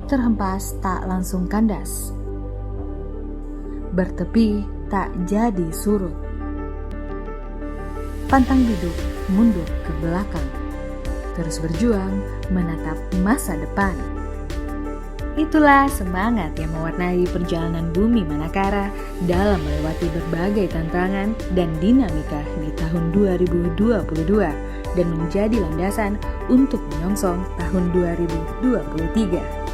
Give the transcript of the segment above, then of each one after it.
Terhempas tak langsung kandas, bertepi tak jadi surut, pantang duduk mundur ke belakang, terus berjuang menatap masa depan. Itulah semangat yang mewarnai perjalanan Bumi Manakara dalam melewati berbagai tantangan dan dinamika di tahun 2022 dan menjadi landasan untuk menyongsong tahun 2023.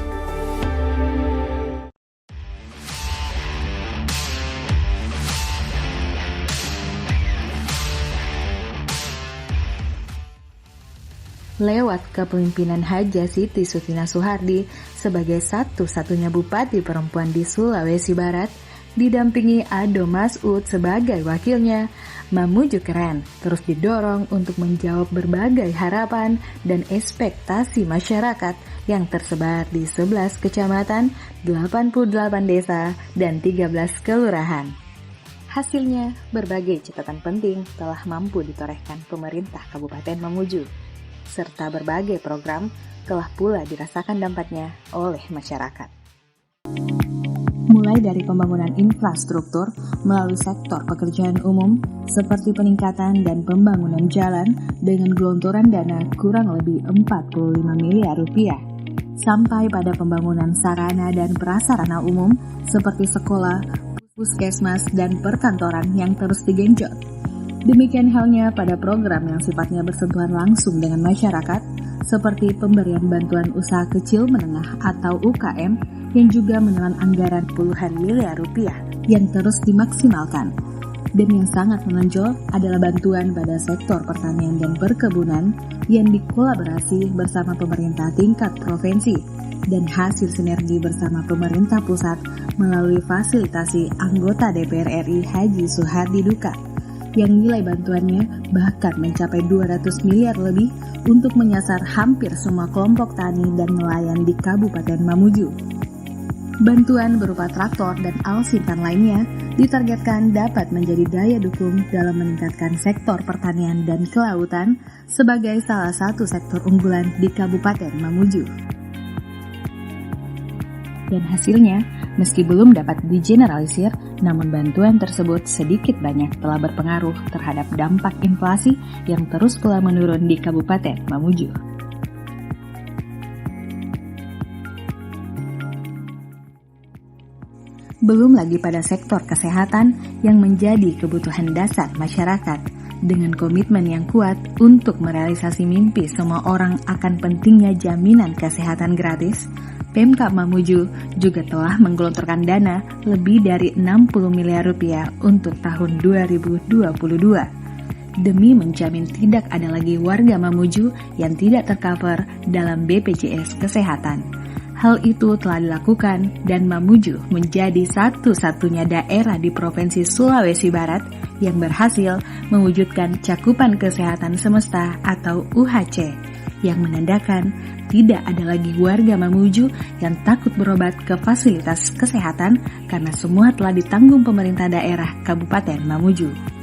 Lewat kepemimpinan Haja Siti Sutina Soehardi sebagai satu-satunya bupati perempuan di Sulawesi Barat, didampingi Ado Masud sebagai wakilnya, Mamuju Keren terus didorong untuk menjawab berbagai harapan dan ekspektasi masyarakat yang tersebar di 11 kecamatan, 88 desa, dan 13 kelurahan. Hasilnya, berbagai catatan penting telah mampu ditorehkan pemerintah Kabupaten Mamuju, serta berbagai program telah pula dirasakan dampaknya oleh masyarakat. Mulai dari pembangunan infrastruktur melalui sektor pekerjaan umum seperti peningkatan dan pembangunan jalan dengan gelontoran dana kurang lebih 45 miliar rupiah, sampai pada pembangunan sarana dan prasarana umum seperti sekolah, puskesmas, dan perkantoran yang terus digenjot. Demikian halnya pada program yang sifatnya bersentuhan langsung dengan masyarakat, seperti pemberian bantuan usaha kecil menengah atau UKM yang juga menelan anggaran puluhan miliar rupiah yang terus dimaksimalkan. Dan yang sangat menonjol adalah bantuan pada sektor pertanian dan perkebunan yang dikolaborasi bersama pemerintah tingkat provinsi dan hasil sinergi bersama pemerintah pusat melalui fasilitasi anggota DPR RI Haji Soehardi Duka, yang nilai bantuannya bahkan mencapai 200 miliar lebih untuk menyasar hampir semua kelompok tani dan nelayan di Kabupaten Mamuju. Bantuan berupa traktor dan alat simpan lainnya ditargetkan dapat menjadi daya dukung dalam meningkatkan sektor pertanian dan kelautan sebagai salah satu sektor unggulan di Kabupaten Mamuju. Dan hasilnya, meski belum dapat digeneralisir, namun bantuan tersebut sedikit banyak telah berpengaruh terhadap dampak inflasi yang terus pula menurun di Kabupaten Mamuju. Belum lagi pada sektor kesehatan yang menjadi kebutuhan dasar masyarakat, dengan komitmen yang kuat untuk merealisasi mimpi semua orang akan pentingnya jaminan kesehatan gratis, Pemkab Mamuju juga telah menggelontorkan dana lebih dari 60 miliar rupiah untuk tahun 2022 demi menjamin tidak ada lagi warga Mamuju yang tidak tercover dalam BPJS Kesehatan. Hal itu telah dilakukan dan Mamuju menjadi satu-satunya daerah di Provinsi Sulawesi Barat yang berhasil mewujudkan cakupan kesehatan semesta atau UHC, yang menandakan tidak ada lagi warga Mamuju yang takut berobat ke fasilitas kesehatan karena semua telah ditanggung pemerintah daerah Kabupaten Mamuju.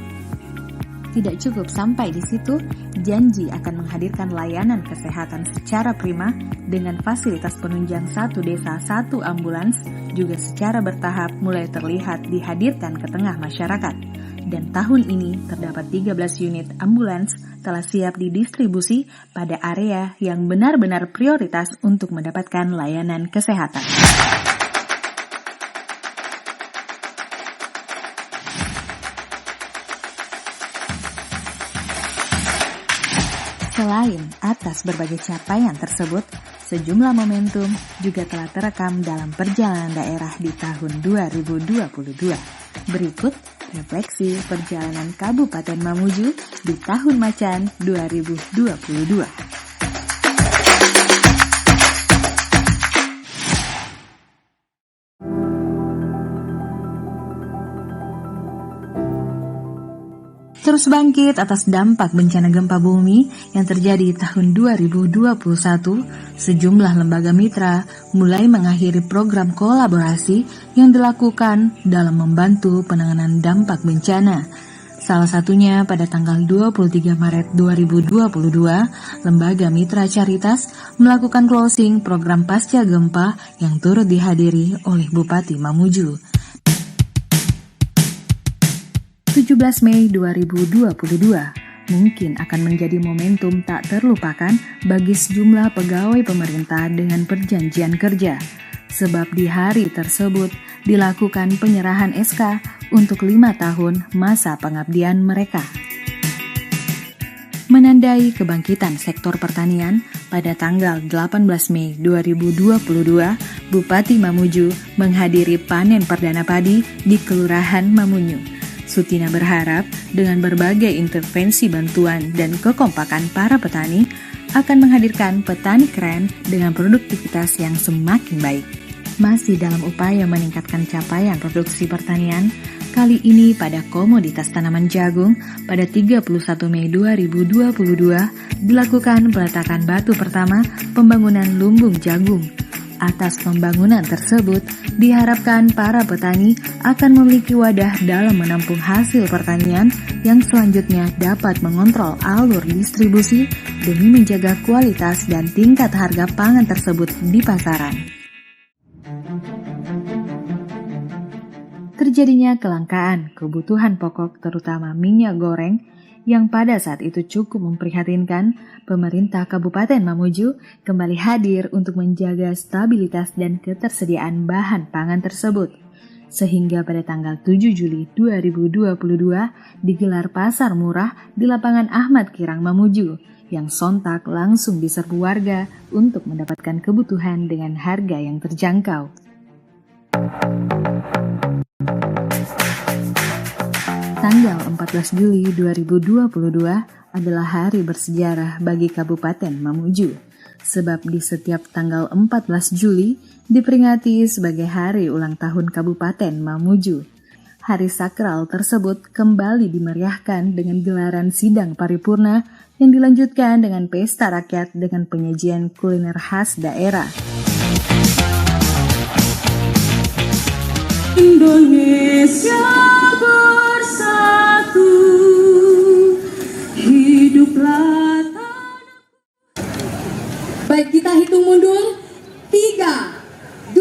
Tidak cukup sampai di situ, janji akan menghadirkan layanan kesehatan secara prima dengan fasilitas penunjang satu desa satu ambulans juga secara bertahap mulai terlihat dihadirkan ke tengah masyarakat. Dan tahun ini terdapat 13 unit ambulans telah siap didistribusi pada area yang benar-benar prioritas untuk mendapatkan layanan kesehatan. Selain atas berbagai capaian tersebut, sejumlah momentum juga telah terekam dalam perjalanan daerah di tahun 2022. Berikut refleksi perjalanan Kabupaten Mamuju di Tahun Macan 2022. Terus bangkit atas dampak bencana gempa bumi yang terjadi tahun 2021, sejumlah lembaga mitra mulai mengakhiri program kolaborasi yang dilakukan dalam membantu penanganan dampak bencana. Salah satunya pada tanggal 23 Maret 2022, Lembaga Mitra Caritas melakukan closing program pasca gempa yang turut dihadiri oleh Bupati Mamuju. 17 Mei 2022 mungkin akan menjadi momentum tak terlupakan bagi sejumlah pegawai pemerintah dengan perjanjian kerja, sebab di hari tersebut dilakukan penyerahan SK untuk 5 tahun masa pengabdian mereka. Menandai kebangkitan sektor pertanian, pada tanggal 18 Mei 2022, Bupati Mamuju menghadiri panen perdana padi di Kelurahan Mamunyu. Sutina berharap dengan berbagai intervensi bantuan dan kekompakan para petani akan menghadirkan petani keren dengan produktivitas yang semakin baik. Masih dalam upaya meningkatkan capaian produksi pertanian, kali ini pada komoditas tanaman jagung pada 31 Mei 2022 dilakukan peletakan batu pertama pembangunan lumbung jagung. Atas pembangunan tersebut, diharapkan para petani akan memiliki wadah dalam menampung hasil pertanian yang selanjutnya dapat mengontrol alur distribusi demi menjaga kualitas dan tingkat harga pangan tersebut di pasaran. Terjadinya kelangkaan kebutuhan pokok terutama minyak goreng yang pada saat itu cukup memprihatinkan, pemerintah Kabupaten Mamuju kembali hadir untuk menjaga stabilitas dan ketersediaan bahan pangan tersebut. Sehingga pada tanggal 7 Juli 2022 digelar pasar murah di lapangan Ahmad Kirang Mamuju yang sontak langsung diserbu warga untuk mendapatkan kebutuhan dengan harga yang terjangkau. Tanggal 14 Juli 2022 adalah hari bersejarah bagi Kabupaten Mamuju, sebab di setiap tanggal 14 Juli diperingati sebagai hari ulang tahun Kabupaten Mamuju. Hari sakral tersebut kembali dimeriahkan dengan gelaran sidang paripurna yang dilanjutkan dengan pesta rakyat dengan penyajian kuliner khas daerah. Indonesia bersatu, hiduplah tanah. Baik, kita hitung mundur. 3, 2,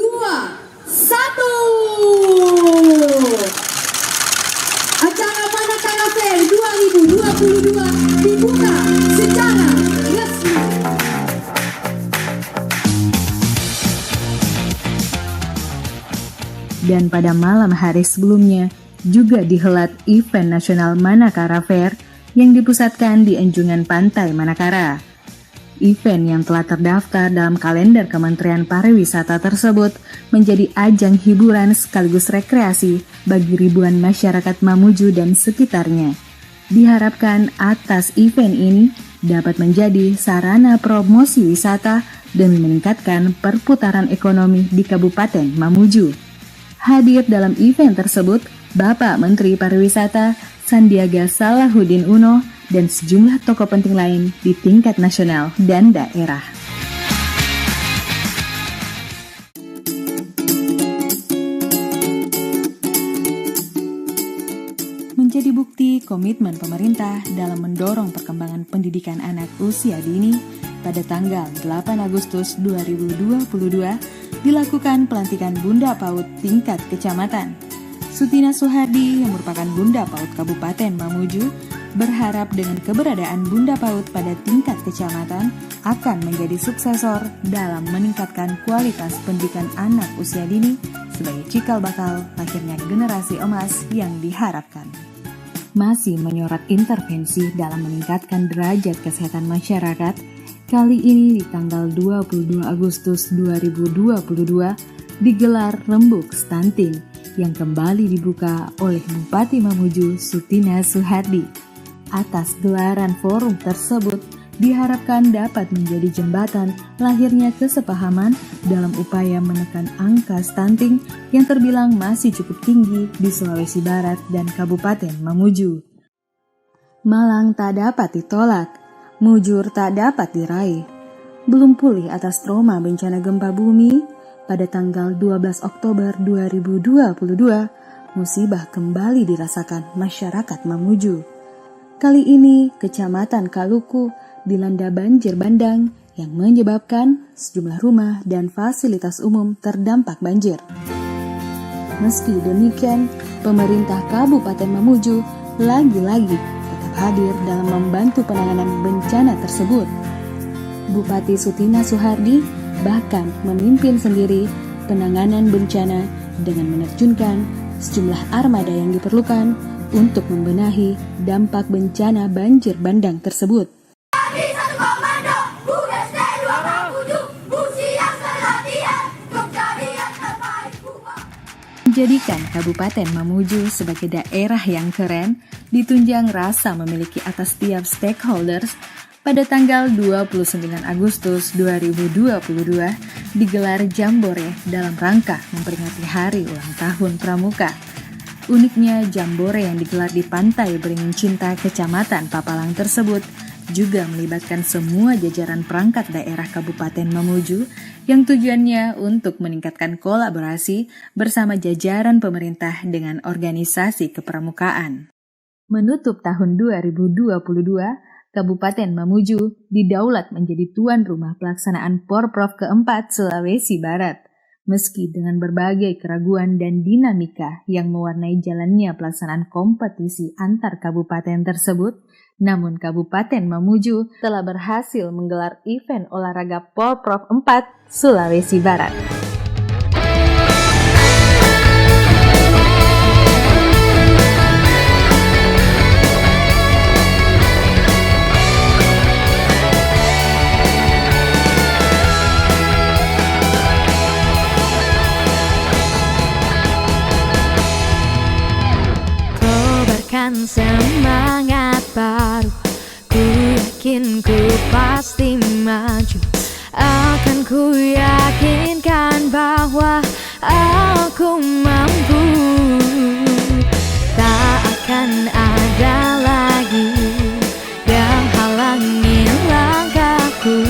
1. Acara Manakara Fair 2022 dibuka secara resmi. Dan pada malam hari sebelumnya juga dihelat event nasional Manakara Fair yang dipusatkan di Anjungan Pantai Manakara. Event yang telah terdaftar dalam kalender Kementerian Pariwisata tersebut menjadi ajang hiburan sekaligus rekreasi bagi ribuan masyarakat Mamuju dan sekitarnya. Diharapkan atas event ini dapat menjadi sarana promosi wisata dan meningkatkan perputaran ekonomi di Kabupaten Mamuju. Hadir dalam event tersebut, Bapak Menteri Pariwisata Sandiaga Salahuddin Uno dan sejumlah tokoh penting lain di tingkat nasional dan daerah. Menjadi bukti komitmen pemerintah dalam mendorong perkembangan pendidikan anak usia dini, pada tanggal 8 Agustus 2022, dilakukan pelantikan Bunda PAUD tingkat kecamatan. Sutina Suhardi yang merupakan Bunda PAUD Kabupaten Mamuju berharap dengan keberadaan Bunda PAUD pada tingkat kecamatan akan menjadi suksesor dalam meningkatkan kualitas pendidikan anak usia dini sebagai cikal bakal lahirnya generasi emas yang diharapkan. Masih menyorot intervensi dalam meningkatkan derajat kesehatan masyarakat, kali ini di tanggal 22 Agustus 2022 digelar Rembuk Stunting yang kembali dibuka oleh Bupati Mamuju Sutina Suhardi. Atas gelaran forum tersebut diharapkan dapat menjadi jembatan lahirnya kesepahaman dalam upaya menekan angka stunting yang terbilang masih cukup tinggi di Sulawesi Barat dan Kabupaten Mamuju. Malang tak dapat ditolak, mujur tak dapat diraih. Belum pulih atas trauma bencana gempa bumi, pada tanggal 12 Oktober 2022, musibah kembali dirasakan masyarakat Mamuju. Kali ini, Kecamatan Kaluku dilanda banjir bandang yang menyebabkan sejumlah rumah dan fasilitas umum terdampak banjir. Meski demikian, pemerintah Kabupaten Mamuju lagi-lagi tetap hadir dalam membantu penanganan bencana tersebut. Bupati Sutina Suhardi bahkan memimpin sendiri penanganan bencana dengan menerjunkan sejumlah armada yang diperlukan untuk membenahi dampak bencana banjir bandang tersebut. Menjadikan Kabupaten Mamuju sebagai daerah yang keren ditunjang rasa memiliki atas setiap stakeholders. Pada tanggal 29 Agustus 2022 digelar Jambore dalam rangka memperingati Hari Ulang Tahun Pramuka. Uniknya Jambore yang digelar di Pantai Beringin Cinta Kecamatan Papalang tersebut juga melibatkan semua jajaran perangkat daerah Kabupaten Mamuju yang tujuannya untuk meningkatkan kolaborasi bersama jajaran pemerintah dengan organisasi kepramukaan. Menutup tahun 2022, Kabupaten Mamuju didaulat menjadi tuan rumah pelaksanaan Porprov keempat Sulawesi Barat. Meski dengan berbagai keraguan dan dinamika yang mewarnai jalannya pelaksanaan kompetisi antar kabupaten tersebut, namun Kabupaten Mamuju telah berhasil menggelar event olahraga Porprov 4 Sulawesi Barat. Semangat baru, ku yakin ku pasti maju. Akan ku yakinkan bahwa aku mampu. Tak akan ada lagi yang halangi langkahku.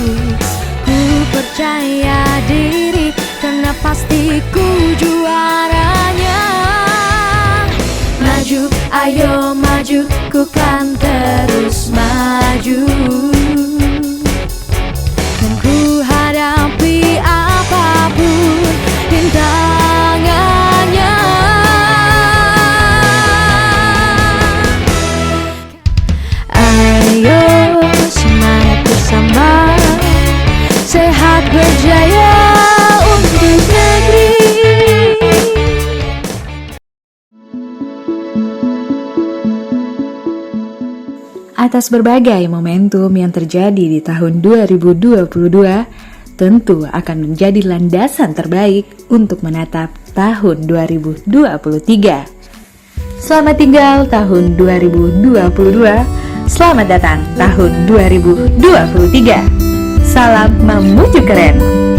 Ku percaya diri karena pasti ku juaranya. Maju, ayo maju, ku kan terus maju. Dan ku hadapi apapun rintangannya. Ayo semangat bersama, sehat berjaya untuk negeri. Atas berbagai momentum yang terjadi di tahun 2022, tentu akan menjadi landasan terbaik untuk menatap tahun 2023. Selamat tinggal tahun 2022, selamat datang tahun 2023. Salam Mamuju Keren.